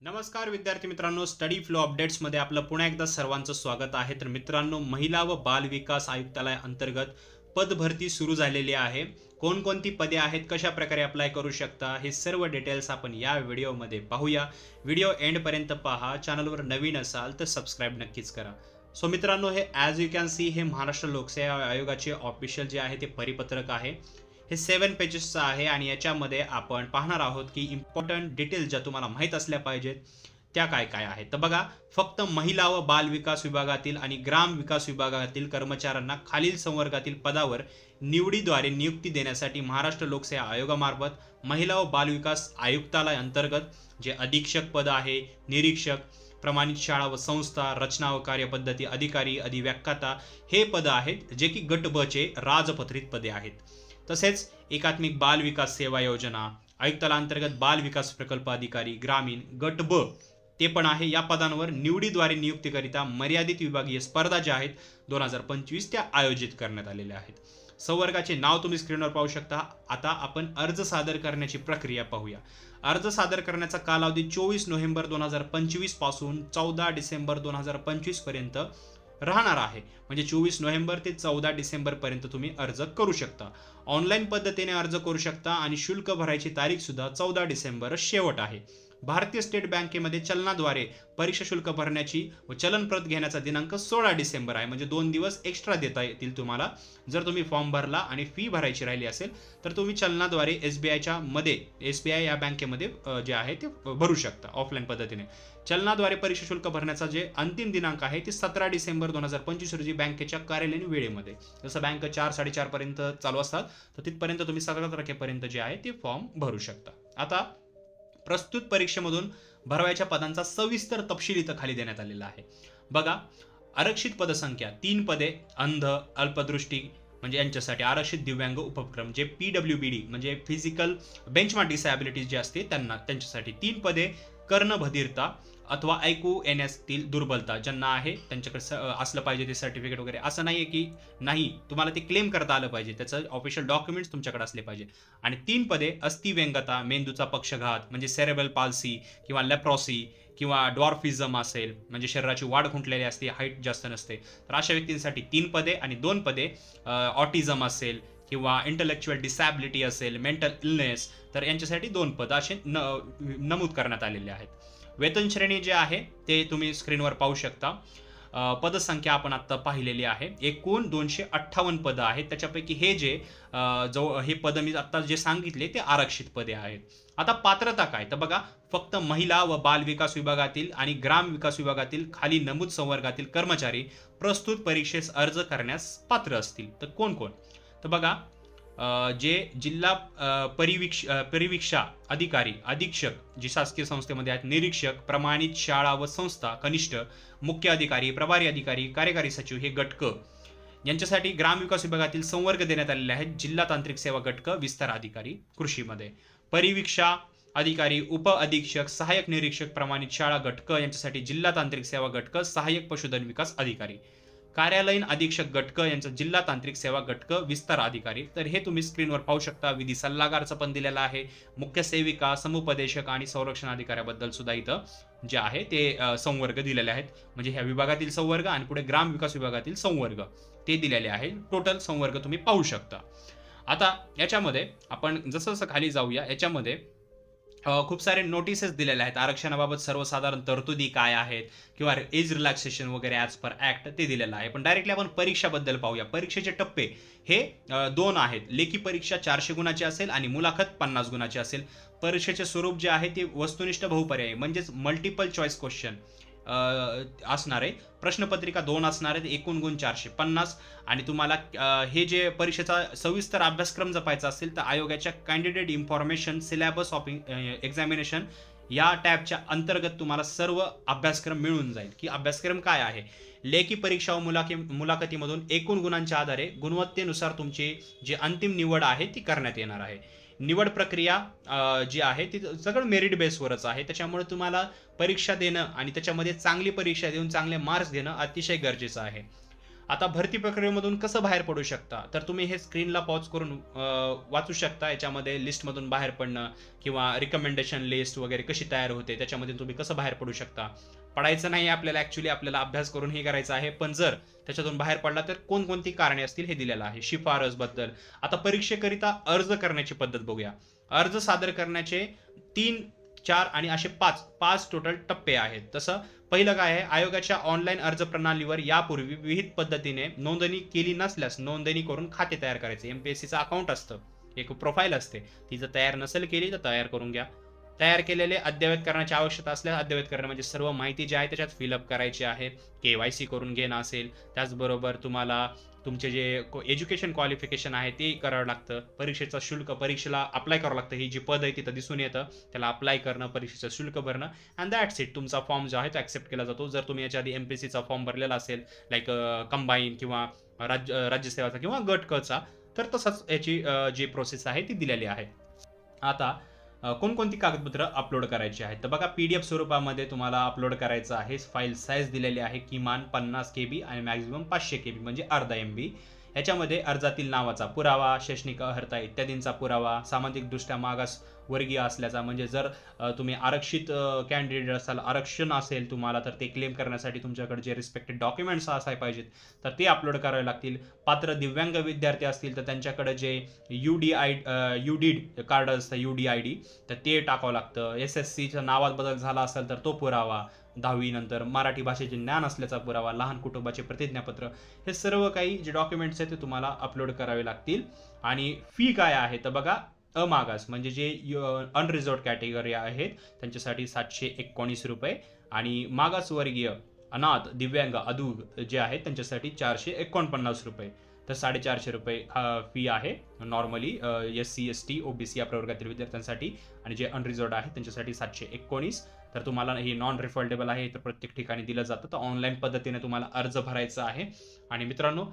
नमस्कार विद्यार्थी मित्रांनो, स्टडी फ्लो अपडेट्समध्ये आपलं पुन्हा एकदा सर्वांचं स्वागत आहे. तर मित्रांनो, महिला व बाल विकास आयुक्तालय अंतर्गत पद भरती सुरू झालेली आहे. कोणकोणती पदे आहेत, कशा प्रकारे अप्लाय करू शकता, हे सर्व डिटेल्स आपण या व्हिडिओमध्ये पाहूया. व्हिडिओ एंडपर्यंत पहा. चॅनलवर नवीन असाल तर सबस्क्राईब नक्कीच करा. सो मित्रांनो, हे ॲज यू कॅन सी हे महाराष्ट्र लोकसेवा आयोगाचे ऑफिशियल जे आहे ते परिपत्रक आहे. हे 7 पेजेसचं आहे आणि याच्यामध्ये आपण पाहणार आहोत की इम्पॉर्टंट डिटेल्स ज्या तुम्हाला माहीत असल्या पाहिजेत त्या काय काय आहेत. तर बघा, फक्त महिला व बाल विकास विभागातील आणि ग्राम विकास विभागातील कर्मचाऱ्यांना खालील संवर्गातील पदावर निवडीद्वारे नियुक्ती देण्यासाठी महाराष्ट्र लोकसेवा आयोगामार्फत महिला व बाल विकास आयुक्तालय अंतर्गत जे अधीक्षक पद आहे, निरीक्षक, प्रमाणित शाळा व संस्था, रचना व कार्यपद्धती अधिकारी, अधिव्याख्याता हे पद आहेत, जे की गट ब चे राजपत्रित पदे आहेत. तसेच एकात्मिक बाल विकास सेवा योजना, आयुक्तालयाअंतर्गत बाल विकास प्रकल्प अधिकारी ग्रामीण गट ब ते पण आहे. या पदांवर निवडीद्वारे नियुक्तीकरिता मर्यादित विभागीय स्पर्धा ज्या आहेत 2025 त्या आयोजित करण्यात आलेल्या आहेत. संवर्गाचे नाव तुम्ही स्क्रीनवर पाहू शकता. आता आपण अर्ज सादर करण्याची प्रक्रिया पाहूया. अर्ज सादर करण्याचा कालावधी 24 नोव्हेंबर 2025 पासून 14 डिसेंबर 2025 पर्यंत राहणार आहे. म्हणजे 24 नोव्हेंबर ते 14 डिसेंबर पर्यंत तुम्ही अर्ज करू शकता. ऑनलाईन पद्धतीने अर्ज करू शकता आणि शुल्क भरायची तारीख सुद्धा 14 डिसेंबर शेवट आहे. भारतीय स्टेट बँकेमध्ये चलनाद्वारे परीक्षा शुल्क भरण्याची व चलनप्रत घेण्याचा दिनांक 16 डिसेंबर आहे. म्हणजे 2 दिवस एक्स्ट्रा देता येतील तुम्हाला. जर तुम्ही फॉर्म भरला आणि फी भरायची राहिली असेल तर तुम्ही चलनाद्वारे एसबीआय या बँकेमध्ये जे आहे ते भरू शकता ऑफलाईन पद्धतीने. चलनाद्वारे परीक्षा शुल्क भरण्याचा जे अंतिम दिनांक आहे ते 17 डिसेंबर 2025 रोजी बँकेच्या कार्यालयीन वेळेमध्ये. जसं बँक 4-4:30 पर्यंत चालू असतात तर तिथपर्यंत तुम्ही 17 तारखेपर्यंत जे आहे ते फॉर्म भरू शकता. आता प्रस्तुत परीक्षेमधून भरवायच्या पदांचा सविस्तर तपशील इथं खाली देण्यात आलेला आहे. बघा, आरक्षित पदसंख्या 3 पदे अंध, अल्पदृष्टी म्हणजे यांच्यासाठी, आरक्षित दिव्यांग उपक्रम जे PWBD म्हणजे फिजिकल बेंचमार्क डिसॅबिलिटीज जे असते त्यांच्यासाठी 3 पदे, कर्णबधिरता अथवा ऐकू येण्यातील दुर्बलता ज्यांना आहे त्यांच्याकडे असलं पाहिजे ते सर्टिफिकेट वगैरे. असं नाहीये की नाही, तुम्हाला ते क्लेम करता आलं पाहिजे, त्याचं ऑफिशियल डॉक्युमेंट्स तुमच्याकडे असले पाहिजे. आणि 3 पदे अस्थिव्यंगता, मेंदूचा पक्षघात म्हणजे सेरेब्रल पाल्सी किंवा लेप्रॉसी किंवा डॉर्फिझम असेल म्हणजे शरीराची वाढ खुंटलेली असते, हाईट जास्त नसते, तर अशा व्यक्तींसाठी 3 पदे. आणि 2 पदे ऑटिझम असेल किंवा इंटलेक्च्युअल डिसॅबिलिटी असेल, मेंटल इलनेस, तर यांच्यासाठी 2 पद असे नमूद करण्यात आलेले आहेत. वेतन श्रेणी जे आहे ते तुम्ही स्क्रीनवर पाहू शकता. पदसंख्या आपण आता पाहिलेली आहे. एकूण 258 पदं आहेत. त्याच्यापैकी हे पद मी आता जे सांगितले ते आरक्षित पदे आहेत. आता पात्रता काय, तर बघा, फक्त महिला व बाल विकास विभागातील आणि ग्राम विकास विभागातील खाली नमूद संवर्गातील कर्मचारी प्रस्तुत परीक्षेस अर्ज करण्यास पात्र असतील. तर कोण कोण, तर बघा, जे जिल्हा परिवीक्षा अधिकारी, अधीक्षक जे शासकीय संस्थेमध्ये आहेत, निरीक्षक, प्रमाणित शाळा व संस्था कनिष्ठ, मुख्य अधिकारी, प्रभारी अधिकारी, कार्यकारी सचिव हे गट क यांच्यासाठी ग्रामविकास विभागातील संवर्ग देण्यात आलेले आहेत. जिल्हा तांत्रिक सेवा गट क, विस्तार अधिकारी कृषीमध्ये, परिवीक्षा अधिकारी, उप अधीक्षक, सहाय्यक निरीक्षक, प्रमाणित शाळा गट क यांच्यासाठी जिल्हा तांत्रिक सेवा गट क, सहाय्यक पशुधन विकास अधिकारी, कार्यालयीन अधीक्षक गट क यांचा जिल्हा तांत्रिक सेवा गट क, विस्तार अधिकारी. तर हे तुम्ही स्क्रीनवर पाहू शकता. विधी सल्लागारचं पण दिलेलं आहे. मुख्य सेविका, समुपदेशक आणि संरक्षण अधिकाऱ्याबद्दल सुद्धा इथं जे आहे ते संवर्ग दिलेले आहेत. म्हणजे ह्या विभागातील संवर्ग आणि पुढे ग्राम विकास विभागातील संवर्ग ते दिलेले आहे. टोटल संवर्ग तुम्ही पाहू शकता. आता याच्यामध्ये आपण जसं जसं खाली जाऊया, याच्यामध्ये खूप सारे नोटिसेस दिलेले आहेत. आरक्षणाबाबत सर्वसाधारण तरतुदी काय आहेत किंवा एज रिलॅक्सेशन वगैरे ॲज पर ॲक्ट ते दिलेलं आहे. पण डायरेक्टली आपण परीक्षाबद्दल पाहूया. परीक्षेचे टप्पे हे 2 आहेत. लेखी परीक्षा 400 गुणाची असेल आणि मुलाखत 50 गुणाची असेल. परीक्षेचे स्वरूप जे आहे ते वस्तुनिष्ठ बहुपर्यायी म्हणजेच मल्टिपल चॉईस क्वेश्चन असणार आहे. प्रश्नपत्रिका 2 असणार आहेत. एकूण गुण 450. आणि तुम्हाला हे जे परीक्षेचा सविस्तर अभ्यासक्रम जपायचा असेल तर आयोगाच्या candidate information syllabus of examination या टॅबच्या अंतर्गत तुम्हाला सर्व अभ्यासक्रम मिळून जाईल. की अभ्यासक्रम काय आहे. लेखी परीक्षा व मुलाखतीमधून एकूण गुणांच्या आधारे गुणवत्तेनुसार तुमची जी अंतिम निवड आहे ती करण्यात येणार आहे. निवड प्रक्रिया जी आहे ती सगळं मेरिट बेसवरच आहे. त्याच्यामुळे तुम्हाला परीक्षा देणं आणि त्याच्यामध्ये चांगली परीक्षा देऊन चांगले मार्क्स देणं अतिशय गरजेचं आहे. आता भरती प्रक्रियेमधून कसं बाहेर पडू शकता, तर तुम्ही हे स्क्रीनला पॉज करून वाचू शकता. याच्यामध्ये लिस्टमधून बाहेर पडणं किंवा रिकमेंडेशन लिस्ट वगैरे कशी तयार होते, त्याच्यामध्ये तुम्ही कसं बाहेर पडू शकता. पडायचं नाही आपल्याला, ॲक्च्युली आपल्याला अभ्यास करून हे करायचं आहे, पण जर त्याच्यातून बाहेर पडला तर कोणकोणती कारणे असतील हे दिलेलं आहे. शिफारसबद्दल. आता परीक्षेकरिता अर्ज करण्याची पद्धत बघूया. अर्ज सादर करण्याचे 3, 4 आणि असे 5 टोटल टप्पे आहेत. तसं पहिलं काय आहे, आयोगाच्या ऑनलाईन अर्ज प्रणालीवर यापूर्वी विहित पद्धतीने नोंदणी केली नसल्यास नोंदणी करून खाते तयार करायचे. एमपीएससीचं अकाउंट असतं, एक प्रोफाईल असते, ती जर तयार नसेल केली तर तयार करून घ्या. तयार केलेले अद्ययावत करण्याची आवश्यकता असल्यास अद्ययावत करणं म्हणजे सर्व माहिती जी आहे त्याच्यात फिलअप करायची आहे. केवायसी करून घेणं असेल, त्याचबरोबर तुम्हाला तुमचे जे एज्युकेशन क्वालिफिकेशन आहे ते करावं लागतं. परीक्षेचं शुल्क, परीक्षेला अप्लाय करावं लागतं. ही जी पद आहे तिथं दिसून येतं, त्याला अप्लाय करणं, परीक्षेचं शुल्क भरणं अँड दॅट्स इट. तुमचा फॉर्म जो आहे तो ॲक्सेप्ट केला जातो. जर तुम्ही याच्या आधी एमपीएससीचा फॉर्म भरलेला असेल, लाईक कंबाईन किंवा राज्यसेवाचा किंवा गट क चा, तर तसंच याची जी प्रोसेस आहे ती दिलेली आहे. आता कोणकोणती कागदपत्र अपलोड करायची आहेत, तर बघा PDF स्वरूपामध्ये तुम्हाला अपलोड करायचं आहे. फाईल साईज दिलेली आहे, किमान 50 KB आणि मॅक्झिमम 500 KB म्हणजे अर्धा MB. याच्यामध्ये अर्जातील नावाचा पुरावा, शैक्षणिक अर्हता इत्यादींचा पुरावा, सामाजिकदृष्ट्या मागास वर्गीय असल्याचा म्हणजे जर तुम्ही आरक्षित कॅन्डिडेट असाल, आरक्षण असेल तुम्हाला, तर ते क्लेम करण्यासाठी तुमच्याकडे जे रिस्पेक्टेड डॉक्युमेंट्स असायला पाहिजेत तर ते अपलोड करावे लागतील. पात्र दिव्यांग विद्यार्थी असतील तर त्यांच्याकडे जे UDID कार्ड असतं, UDID, तर ते टाकावं लागतं. SSCच्या नावात बदल झाला असेल तर तो पुरावा, 10वी नंतर मराठी भाषेचे ज्ञान असल्याचा पुरावा, लहान कुटुंबाचे प्रतिज्ञापत्र, हे सर्व काही जे डॉक्युमेंट्स आहेत ते तुम्हाला अपलोड करावे लागतील. आणि फी काय आहे तर बघा, अमागास म्हणजे जे अनरिझर्व्ड कॅटेगरी आहेत त्यांच्यासाठी 719 रुपये आणि मागासवर्गीय, अनाथ, दिव्यांग, अदूग जे आहेत त्यांच्यासाठी 449 रुपये. तर 450 रुपये फी आहे नॉर्मली SC ST OBC या प्रवर्गातील विद्यार्थ्यांसाठी. आणि जे अनरिझर्व्ड आहे त्यांच्यासाठी 719. तर तुम्हाला हे नॉन रिफंडेबल आहे, तर प्रत्येक ठिकाणी दिलं जातं. तर ऑनलाईन पद्धतीने तुम्हाला अर्ज भरायचा आहे. आणि मित्रांनो,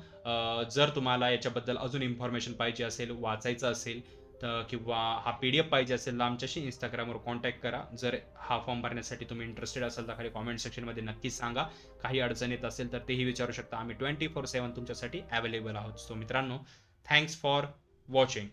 जर तुम्हाला याच्याबद्दल अजून इन्फॉर्मेशन पाहिजे असेल, वाचायचं असेल तर किंवा हा PDF पाहिजे असेल तर आमच्याशी इंस्टाग्रामवर कॉन्टॅक्ट करा. जर हा फॉर्म भरण्यासाठी तुम्ही इंटरेस्टेड असाल तर खाली कॉमेंट सेक्शनमध्ये नक्कीच सांगा. काही अडचण येत असेल तर तेही विचारू शकता. आम्ही 24/7 तुमच्यासाठी अवेलेबल आहोत. सो मित्रांनो, थँक्स फॉर वॉचिंग.